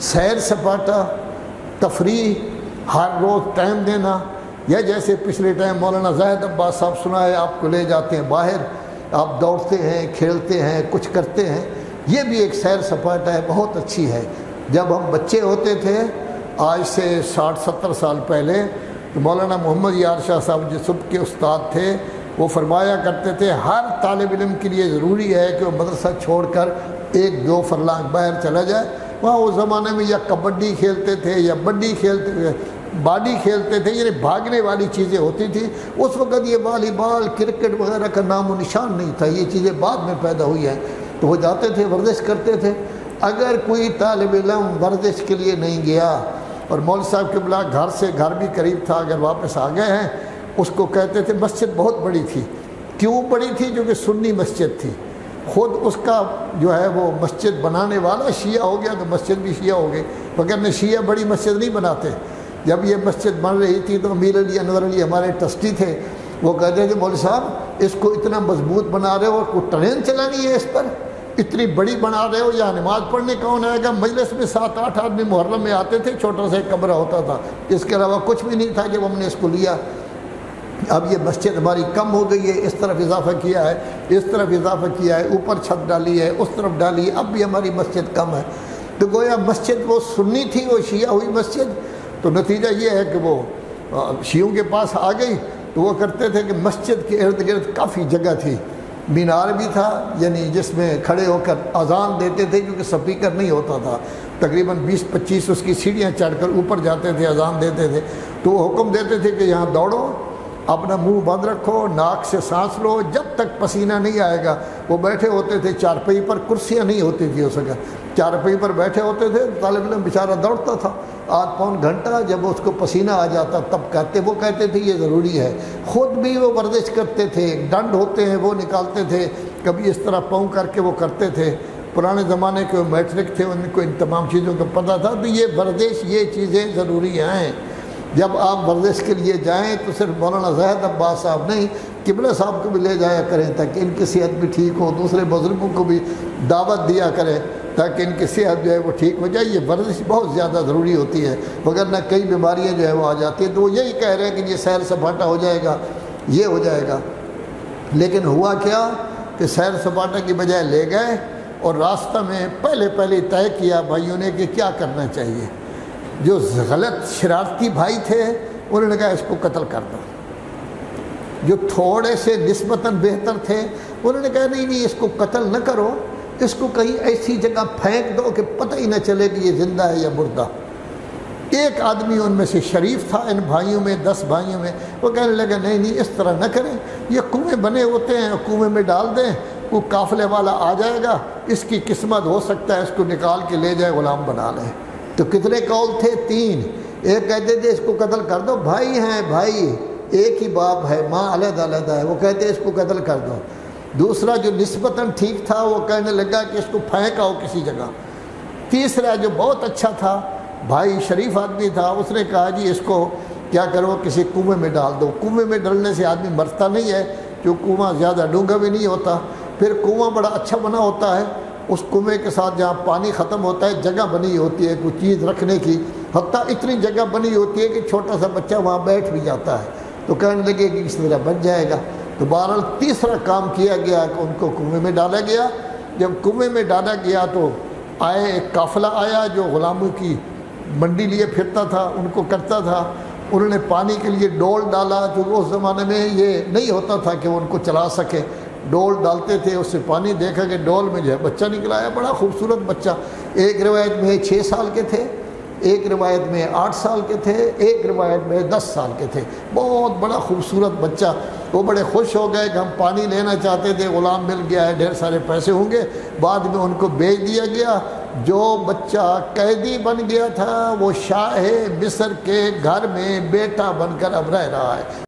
سیر سپاٹا، تفریح، ہر روز ٹائم دینا، یا جیسے پچھلے ٹائم مولانا زاہد عباس صاحب سنا ہے آپ کو لے جاتے ہیں باہر، آپ دوڑتے ہیں، کھیلتے ہیں، کچھ کرتے ہیں، یہ بھی ایک سیر سپاٹا ہے، بہت اچھی ہے۔ جب ہم بچے ہوتے تھے آج سے 60-70 سال پہلے، تو مولانا محمد یار شاہ صاحب جو صبح کے استاد تھے، وہ فرمایا کرتے تھے ہر طالب علم کے لیے ضروری ہے کہ وہ مدرسہ چھوڑ کر 1-2 فرلانگ باہر چلا جائے۔ وہاں اس زمانے میں یا کبڈی کھیلتے تھے یا بڈی کھیلتے تھے، باڈی کھیلتے تھے، یعنی بھاگنے والی چیزیں ہوتی تھیں۔ اس وقت یہ والی بال، کرکٹ وغیرہ کا نام و نشان نہیں تھا، یہ چیزیں بعد میں پیدا ہوئی ہیں۔ تو وہ جاتے تھے، ورزش کرتے تھے۔ اگر کوئی طالب علم ورزش کے لیے نہیں گیا، اور مول صاحب کے بلا گھر بھی قریب تھا، اگر واپس آ گئے ہیں، اس کو کہتے تھے مسجد بہت بڑی تھی۔ کیوں بڑی تھی؟ جو کہ سنی مسجد تھی، خود اس کا جو ہے وہ مسجد بنانے والا شیعہ ہو گیا تو مسجد بھی شیعہ ہو گئی، وگرنہ شیعہ بڑی مسجد نہیں بناتے۔ جب یہ مسجد بن رہی تھی تو امیر علی انور علی ہمارے ٹرسٹی تھے، وہ کہتے تھے مولوی صاحب اس کو اتنا مضبوط بنا رہے ہو، اور کوئی ٹرین چلانی ہے اس پر، اتنی بڑی بنا رہے ہو، یا نماز پڑھنے کون آئے گا؟ مجلس میں 7-8 آدمی محرم میں آتے تھے، چھوٹا سا ایک کمرہ ہوتا تھا، اس کے علاوہ کچھ بھی نہیں تھا جب ہم نے اس کو لیا۔ اب یہ مسجد ہماری کم ہو گئی ہے، اس طرف اضافہ کیا ہے، اس طرف اضافہ کیا ہے، اوپر چھت ڈالی ہے، اس طرف ڈالی ہے، اب بھی ہماری مسجد کم ہے۔ تو گویا مسجد وہ سنی تھی، وہ شیعہ ہوئی مسجد۔ تو نتیجہ یہ ہے کہ وہ شیعوں کے پاس آ گئی، تو وہ کرتے تھے کہ مسجد کے ارد گرد کافی جگہ تھی، مینار بھی تھا، یعنی جس میں کھڑے ہو کر اذان دیتے تھے، کیونکہ سپیکر نہیں ہوتا تھا، تقریباً 20-25 اس کی سیڑھیاں چڑھ کر اوپر جاتے تھے، اذان دیتے تھے۔ تو وہ حکم دیتے تھے کہ یہاں دوڑو، اپنا منہ بند رکھو، ناک سے سانس لو، جب تک پسینہ نہیں آئے گا۔ وہ بیٹھے ہوتے تھے چارپائی پر، کرسیاں نہیں ہوتی تھی اس وقت، چارپائی پر بیٹھے ہوتے تھے، طالب علم بیچارہ دوڑتا تھا 8-پون گھنٹہ، جب اس کو پسینہ آ جاتا تب وہ کہتے تھے یہ ضروری ہے۔ خود بھی وہ ورزش کرتے تھے، ڈنڈ ہوتے ہیں وہ نکالتے تھے، کبھی اس طرح پاؤں کر کے وہ کرتے تھے۔ پرانے زمانے کے میٹرک تھے، ان کو ان تمام چیزوں کا پتہ تھا۔ تو یہ ورزش، یہ چیزیں ضروری ہیں۔ جب آپ ورزش کے لیے جائیں تو صرف مولانا زاہد عباس صاحب نہیں، قبلہ صاحب کو بھی لے جایا کریں تاکہ ان کی صحت بھی ٹھیک ہو، دوسرے بزرگوں کو بھی دعوت دیا کریں تاکہ ان کی صحت جو ہے وہ ٹھیک ہو جائے۔ یہ ورزش بہت زیادہ ضروری ہوتی ہے، وگرنہ کئی بیماریاں جو ہے وہ آ جاتی ہیں۔ تو وہ یہی کہہ رہے ہیں کہ یہ سیر سپاٹا ہو جائے گا، یہ ہو جائے گا۔ لیکن ہوا کیا کہ سیر سپاٹا کی بجائے لے گئے، اور راستہ میں پہلے طے کیا بھائیوں نے کہ کیا کرنا چاہیے۔ جو غلط شرارتی بھائی تھے انہوں نے کہا اس کو قتل کر دو۔ جو تھوڑے سے نسبتاً بہتر تھے انہوں نے کہا نہیں اس کو قتل نہ کرو، اس کو کہیں ایسی جگہ پھینک دو کہ پتہ ہی نہ چلے کہ یہ زندہ ہے یا مردہ۔ ایک آدمی ان میں سے شریف تھا، ان بھائیوں میں 10 بھائیوں میں، وہ کہنے لگا نہیں اس طرح نہ کریں، یہ کنویں بنے ہوتے ہیں، کنویں میں ڈال دیں، کوئی قافلے والا آ جائے گا، اس کی قسمت ہو سکتا ہے اس کو نکال کے لے جائے، غلام بنا لیں۔ تو کتنے قول تھے؟ 3۔ ایک کہتے تھے اس کو قتل کر دو، بھائی ہیں بھائی، ایک ہی باپ ہے، ماں علیحدہ علیحدہ ہے، وہ کہتے ہیں اس کو قتل کر دو۔ دوسرا جو نسبتاً ٹھیک تھا وہ کہنے لگا کہ اس کو پھینکاؤ کسی جگہ۔ تیسرا جو بہت اچھا تھا، بھائی شریف آدمی تھا، اس نے کہا جی اس کو کیا کرو کسی کنویں میں ڈال دو۔ کنویں میں ڈالنے سے آدمی مرتا نہیں ہے، جو کنواں زیادہ ڈونگا بھی نہیں ہوتا، پھر کنواں بڑا اچھا بنا ہوتا ہے، اس کنویں کے ساتھ جہاں پانی ختم ہوتا ہے جگہ بنی ہوتی ہے کوئی چیز رکھنے کی، حتیٰ اتنی جگہ بنی ہوتی ہے کہ چھوٹا سا بچہ وہاں بیٹھ بھی جاتا ہے۔ تو کہنے لگے کہ اس طرح بن جائے گا۔ تو بہرحال تیسرا کام کیا گیا کہ ان کو کنویں میں ڈالا گیا۔ جب کنویں میں ڈالا گیا تو ایک قافلہ آیا جو غلاموں کی منڈی لیے پھرتا تھا، ان کو کرتا تھا۔ انہوں نے پانی کے لیے ڈول ڈالا، جو اس زمانے میں یہ نہیں ہوتا تھا کہ وہ ان کو چلا سکے، ڈول ڈالتے تھے، اس سے پانی دیکھا کہ ڈول میں جو ہے بچہ نکلا ہے، بڑا خوبصورت بچہ۔ ایک روایت میں 6 سال کے تھے، ایک روایت میں 8 سال کے تھے، ایک روایت میں 10 سال کے تھے، بہت بڑا خوبصورت بچہ۔ وہ بڑے خوش ہو گئے کہ ہم پانی لینا چاہتے تھے، غلام مل گیا ہے، ڈھیر سارے پیسے ہوں گے۔ بعد میں ان کو بیچ دیا گیا۔ جو بچہ قیدی بن گیا تھا وہ شاہ مصر کے گھر میں بیٹا بن کر اب رہ رہا ہے۔